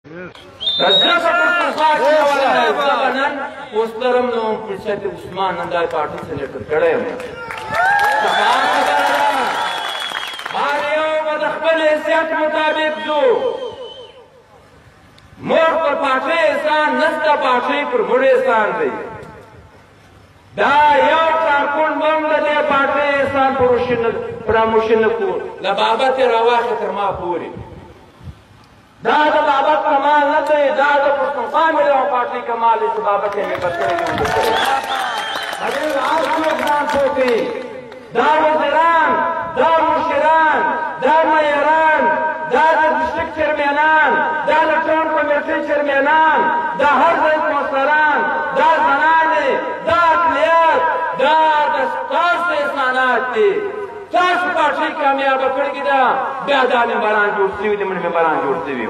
Răzleasa Păștănfa Cinăvăla Zăbănăn, o stărăm nouă în pulsete Usman, în dai partii să ne cârcărăm. Să facă dărăra, are eu mă dăhpăle seat mutabic zu. Mor per pace san, năsta pace per mure san vei. Da, eu carcun mămlă de pace san pramușină cu, la baba te rawașă tărma puri. دا د بابا کمال نه دی دا د پښتونخوا ملي او پارټي کمال دی چې بابا ته نسبت کړی دی هغه هر څوک ځان پوهوي دا وزیران دا مشران دا میران دا د ډسټریکټ چیرمنان دا د ټول کمیټې چیرمنان دا هر ځای کونسلران دا زنانې دا اقلیت دا د ستاسو انسانات دي تاسو پارټي کامیابه کړې کې ده بیا دا ممبران جوړ شوي دي ممبران جوړ شوي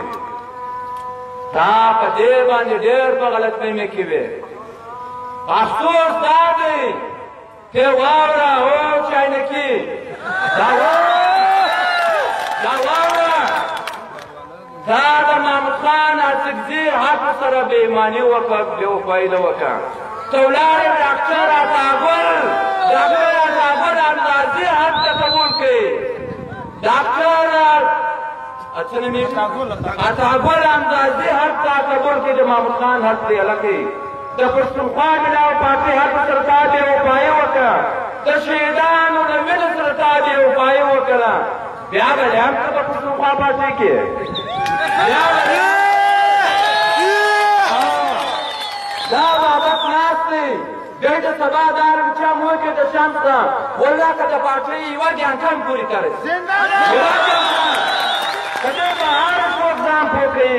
دا په دې باندې ډېر په غلطفهمۍ کې وې افسوس دا دی چې واوره او چاینکي دا واوره دا د محمود خان اڅکزي حق سره بې ایماني وکړه بې وفایي وکړه ته ولاړې ډاکټر عطاګل اندازی حد تا قبول کی ڈاکٹر عطاگل اندازی حد تا قبول کی دا محمود خان حد دی علکی دا پښتونخوا ملاو پارٹی حد سرطا دی اوپائی وکا دا شہیدانو دا مل سرطا دی اوپائی وکا بیا گلیم تا دا پښتونخوا پارٹی کی بیا گلیم دا بابت ناس دی بیٹا سبا دارم چا موکے دا شمس دا واللہ کا دا پارٹی یوا گیان کم پوری کرے کدے با ہر پروگرام پوکی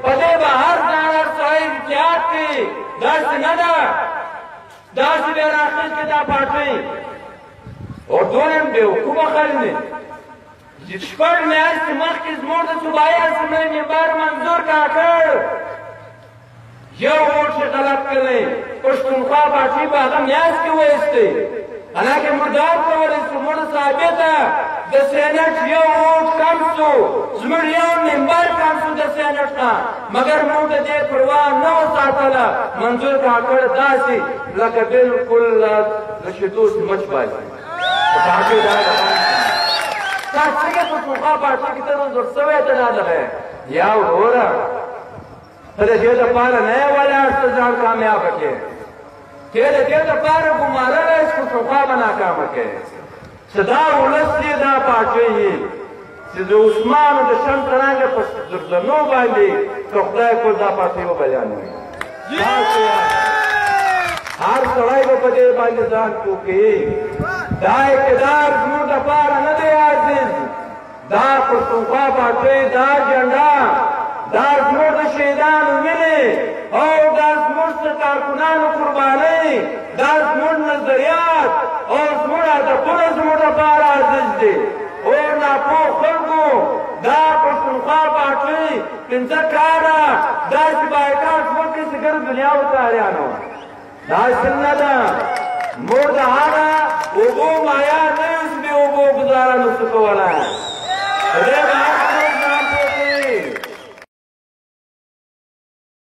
کدے با ہر دانر سائی اتحاد کی درس ندا درس بے راستش کے دا پارٹی اور دونم بے حکومہ خلنے شپڑ میں ایسی مخیز مورد صوبائی اسمبلی ممبر منظور کا کر یو ووٹ سے غلط کرنے پښتونخوا پارټي په هغه میاشت کې وایستې حالانکه مردار کولی شو موږ ثابت ده د سینټ یو ووټ کم شو زموږ یو ممبر کم شو د سینټ نه مګر موږ د دې پروا نه وساتله منظور کاکړ داسې لکه بلکل د شیدو سمچ باسي پارټي دا ده تا څنګه پښتونخوا پارټي کې ته منظور شوی ته نه ده یا وګوره ته د دې لپاره نه یې ولاړ ته ځان کامیابه کړې ته د دې لپاره ګمارلی چې پښتونخوا به ناکامه کړې چې دا ولس دی دا پارټۍ یې چې د عثمانو د شم ترنګه په زرزنو باندې که خدای کول دا پارټۍ وبلیانوي هر سړی به په دې باندې ځان پوه کوي دا اقتدار زموږ لپاره نه دی عزیز دا پښتونخوا پارټۍ دا جنډه دا زموږ د شهیدانو وینې او دا زموږ د کارکونانو قربانۍ دا زموږ نظریات او زموږ هدفونه زموږ لپاره ارزښت دي او ناپوه خلکو دا پښتونخوا پارټۍ پنځه کاله داسې بایکاټ وکړي چې ګرد دنیا ورته حیرانه وه داسې نه ده موږ د هغه اوبو معیار نه یو چې بې اوبو ګزاره نشو کولی